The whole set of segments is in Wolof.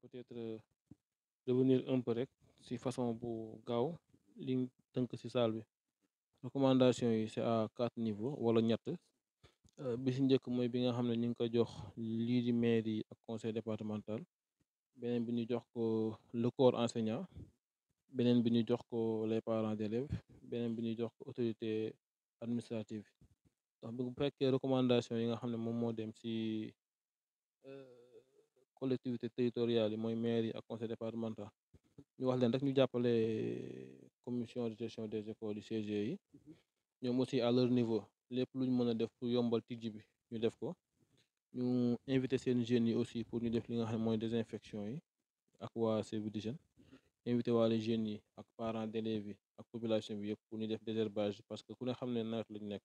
peut-être revenir un peu rek si façon bu gaaw liñ tënk si salle bi recommandation yi c'est à 4 niveaux wala ñett bi si njëkk mooy bi nga xam ne ñu ngi ko jox lii di maire yi ak conseil départemental beneen bi ñu jox ko le corps enseignant beneen bi ñu jox ko les parents d'élèves beneen bi ñu jox ko autorité administrative ndax bu fekkee recommandation yi nga xam ne moom moo dem si collectivité territoriale yi mooy maire yi ak conseil départemental ñu wax leen rek ñu jàppale commission de gestion des écoles yi CGE yi ñoom aussi à leur niveau lépp lu ñu mën a def pour yombal tijji bi ñu def ko ñu invité seen jeunes yi aussi pour ñu def li nga xam ne mooy désinfection yi ak waa service d'hygiène invité waale jeunes yi ak parents d'élèves yi ak population bi yëpp pour ñu def désherbage parce que ku ne xam ne nawet lañu nekk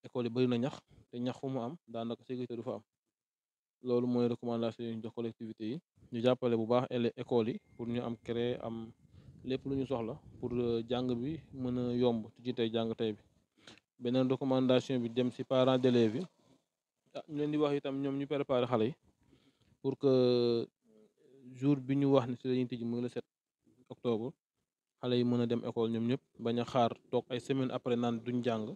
école yi bëri na ñax te ñax fu mu am daanaka sécurité du fa am loolu mooy recommandation yi ñu jox collectivité yi ñu jàppale bu baax école yi pour ñu am créer am lépp lu ñu soxla pour jàng bi mën a yomb ci tey jàng tey bi beneen recommandation bi dem ci parents d'élèves yi ñu leen di wax itam ñoom ñu préparer xale yi pour que jour bi ñu wax ne ci lañuy tijji muy le 7 octobre xale yi mën a dem école ñoom ñëpp bañ a xaar toog ay semaine après naan duñ jàng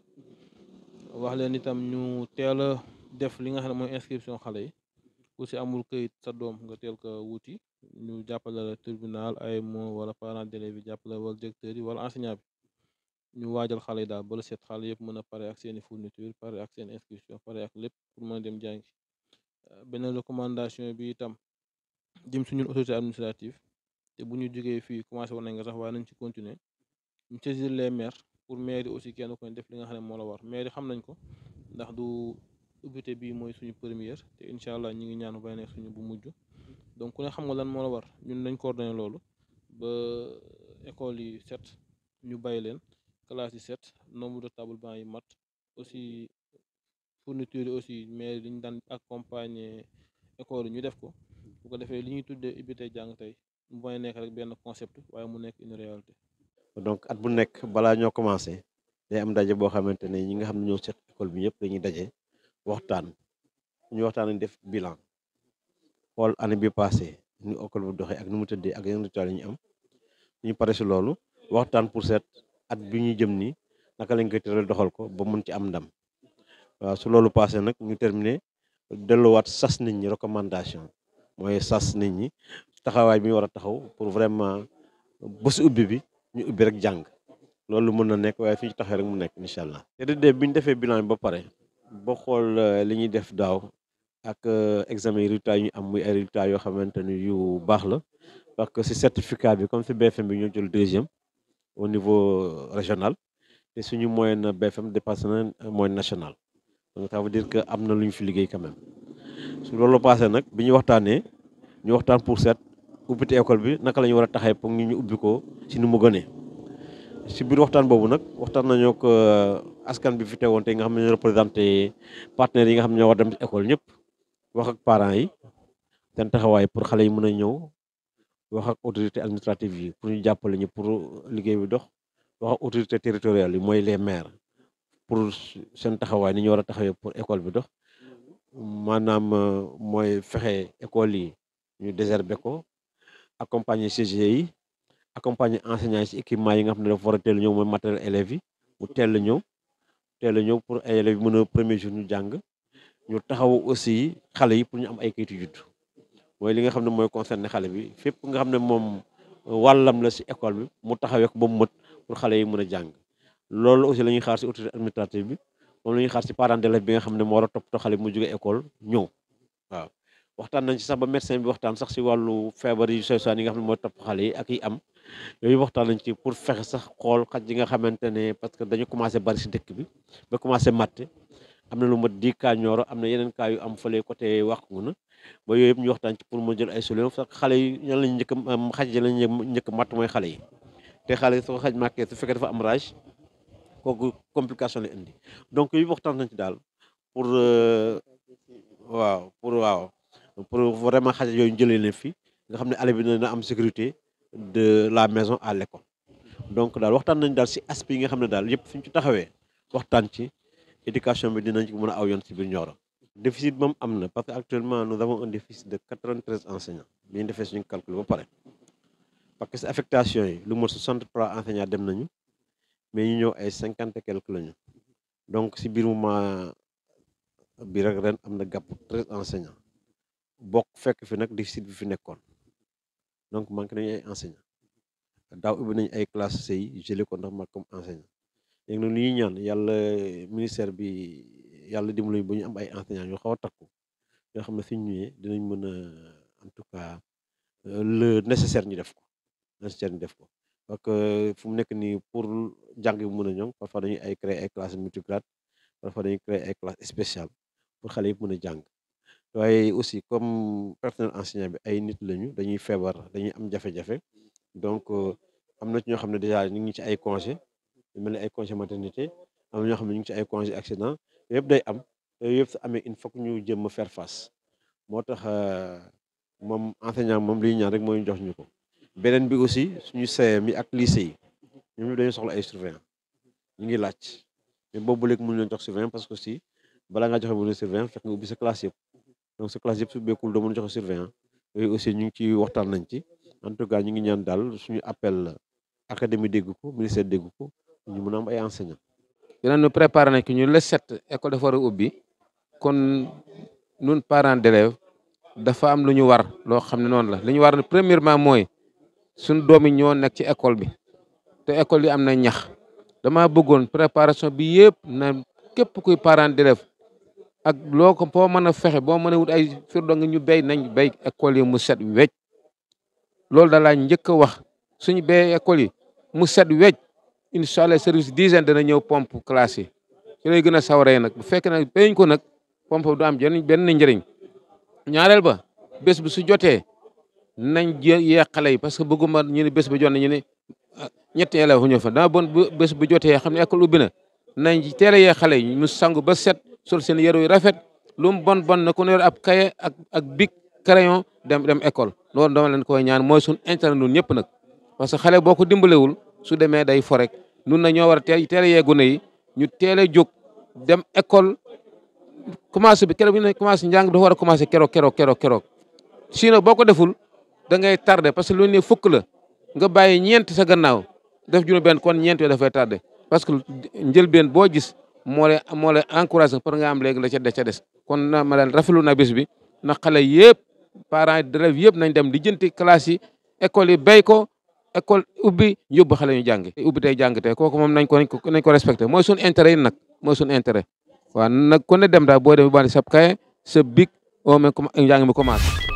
wax leen itam ñu teel a def li nga xam ne mooy inscription xale yi ku ci amul këyit sa doom nga teel ko wuti ñu jàppale la tribunal AMO wala parents d'élèves yi jàppale wala directeur yi wala enseignant bi ñu waajal xale yi daal ba le 7 xale yëpp mën a pare ak seeni fourniture pare ak seen inscription pare ak lépp pour mën a dem jàngi beneen recommandation bi itam jëm suñu autorité administrative te bu ñu jógee fii commencé woon nañ nga sax waaye nañ ci continuer ñu saisir les maires pour maire yi aussi kenn ko def li nga xam ne moo la war maire yi xam nañ ko ndax du ubbite bii mooy suñu première te incha allah ñi ngi ñaan bay nekk suñu bu mujj donc ku ne xam nga lan moo la war ñun nañ coordonné loolu ba école yi set ñu bàyyi leen classe yi set nombre de table banc yi mat aussi fourniture yi aussi maire yi ñu daan accompagner école yi ñu def ko bu ko defee li ñuy tuddee ubbite jàng tey mu bañ a nekk rek benn concept waaye mu nekk une réalité. donc at bu nekk balaa ñoo commencé day am daje boo xamante ne ñi nga xam ne ñoo seet école bi ñëpp dañuy daje waxtaan ñu waxtaan ak def bilan xool année bi passé ni école bu doxee ak nu mu tëddee ak yeneen résultats yi ñu am ñu pare si loolu waxtaan pour seet at bi ñu jëm ni naka lañ koy tëral doxal ko ba mun ci am ndam waaw su loolu passé nag ñu terminé delluwaat sas nit ñi recommandation mooy sas nit ñi taxawaay bi ñu war a taxaw pour vraiment bésu ubbi bi ñu ubbi rek jàng loolu mën na nekk waaye fi ñu taxee rek mu nekk incha allah. te bi ñu defee bilan bi ba pare ba xool li ñuy def daaw ak examen yi résultats yi ñu am muy ay résultats yoo xamante ni yu baax la parce que si certificat bi comme si BFM bi ñoo jël deuxième au niveau régional te suñu moyenne BFM dépassé na moyenne nationale donc ça veut dire que am na lu ñu fi liggéey quand même su loolu passé nag bi ñu waxtaanee ñu waxtaan pour seet ubbite école bi naka la ñu war a taxee pour ñu ubbi ko si nu mu gënee si biir waxtaan boobu nag waxtaan nañoo ko askan bi fi teewoon te nga xam ne ñu représenté partenaires yi nga xam ne ñoo war dem ci école ñëpp wax ak parents yi seen taxawaay pour xale yi mën a ñëw wax ak autorité administrative yi pour ñu jàppale ñu pour liggéey bi dox wax ak autorité territoriale yi mooy les maires pour seen taxawaay ni ñu war a taxawee pour école bi dox maanaam mooy fexe école yi ñu désherber ko accompagner CGE yi accompagner enseignants yi ci équipement yi nga xam ne dafa war a teel a ñëw mooy matériel élèves yi mu teel a ñëw pour ay élèves yi mën a premier jour ñu jàng ñu taxaw aussi xale yi pour ñu am ay kayitu juddu mooy li nga xam ne mooy concerné xale bi fépp nga xam ne moom wàllam la ci école bi mu taxawee ko ba mu mët pour xale yi mën a jàng loolu aussi la ñuy xaar ci autorité administrative bi moom la ñuy xaar ci parent d'élève bi nga xam ne moo war a toppatoo xale bi mu jógee école ñëw waaw waxtaan nañ ci sax ba médecin bi waxtaan sax ci wàllu feebar yi sosaan yi nga xam ne mooy topp xale yi ak yi am yooyu waxtaan nañ ci pour fexe sax xool xaj yi nga xamante ne parce que dañu commencé bari ci dëkk bi ba commencé matte am na lu mat 10 cas Nioro am na yeneen cas yu am fële côté Wakuna ba yooyu yëpp ñu waxtaan ci pour mu jël ay solution parce que xale yi ñan lañu njëkk xaj yi lañu njëkk matt mooy xale yi te xale su ko xaj màkkee su fekkee dafa am rage kooku complication lay indi donc yooyu waxtaan nañ ci daal pour pour vraiment xaj yooyu jëlee leen fi nga xam ne xale bi dina am sécurité de la maison à l'école donc daal waxtaan nañ daal ci aspect yi nga xam ne daal yëpp fi ñu ci taxawee waxtaan ci éducation bi dinañ ci mën a aw yoon ci biir Nioro déficit moom am na parce que actuellement nous avons un déficit de 93 enseignants bi ñu defee suñu calcul ba pare parce que si affectation yi lu mot 63 enseignants dem nañu mais ñu ñëw ay 50 et quelques lañu donc si biir mois bi rek ren am na gàpp 13 enseignants bokk fekk fi nag déficit bi fi nekkoon donc manqué nañu ay enseignants daaw ubbi nañu ay classes CI gelé ko ndax mag comme enseignant léegi nag li ñuy ñaan yàlla ministère bi yàlla dimbali ba ñu am ay enseignants yoo xaw a takku yoo xam ne suñ ñëwee dinañ mën a en tout cas le nécessaire ñu def ko parce que fu mu nekk nii pour jàng bi mën a ñoŋ parfois dañuy ay créer ay classes multigrades parfois dañuy créer ay classes spéciales pour xale yëpp mën a jàng waaye aussi comme personnel enseignant bi ay nit lañu dañuy feebar dañuy am jafe-jafe donc am na ci ñoo xam ne déjà ñu ngi ci ay congé yu mel ni ay congé maternité am na ñoo xam ne ñu ngi ci ay congé accident yëpp day am yooyu yëpp su amee il faut que ñu jëm a faire face moo tax moom enseignant moom li ñu ñaan rek mooy ñu jox ñu ko beneen bi aussi suñu CM yi ak lycée yi ñoom dañu soxla ay surveillant ñu ngi laaj mais boobu léegi mënu leen jox surveillant parce que aussi balaa ngaa joxe bu ne surveillant fekk nga ubbi sa classe yëpp donc sa classe yëpp su beekul doo mën a joxe surveillant yooyu aussi ñu ngi ci waxtaan nañ ci en tout cas ñu ngi ñaan daal suñu appel académie dégg ko ministère dégg ko ñu mën a am ay enseignants. dinañu préparer nañ ko ñu le 7 école dafa war a ubbi kon ñun parents d'élèves dafa am lu ñu war loo xam ne noonu la li ñu war premièrement mooy suñu doom yi ñoo nekk ci école bi te école yi am na ñax dama bëggoon préparation bi yëpp na képp kuy parent d'élève ak loo ko foo mën a fexe boo mën a wut ay firdo nga ñu béy nañ béy école yi mu set wecc loolu da laa njëkk a wax suñu béy école yi mu set wecc incha allah service d'hygiène dana ñëw pompe classe yi ci lay gën a sawaree nag bu fekkee nag béyuñ ko nag pompe du am benn njëriñ ñaareel ba bés bi su jotee nañ yee xale yi parce que bëgguma ñu ne bés bi jot na ñu ne ñetti élèves ñoo fa dama bon bés bu jotee xam ne école ubbi na nañ teel a yee xale yi ñu sangu ba set sol seen yére yu rafet lu mu bon na ku ne yor ab cahier ak bic crayon dem école loolu dama leen koy ñaan mooy suñ intérêt ñun ñëpp nag parce que xale boo ko dimbalewul su demee day fo rek nun na ñoo war a teel a yee gune yi ñu teel a jóg dem école commencé bi keroog bi ne commencé njàng dafa war a commencé keroog sinon boo ko deful da ngay tardé parce que lu ne fukk la nga bàyyi ñeent sa gannaaw def juróom benn kon ñeent yooyu dafay tardé parce que njëlbeen boo gis moo lay encouragé pour nga am léegi la ca des kon na ma daal rafetlu na bés bi na xale yëpp parents d'élèves yëpp nañ dem lijjanti classe yi école yi béy ko école ubbi yóbbu xale ñu jàngi ubbi tey jàng tey kooku moom nañ ko respecté mooy suñu intérêt yi nag mooy suñu intérêt waaw nag ku ne dem daal boo dem bandi sab kaye sa bic au moins njàng mi commencé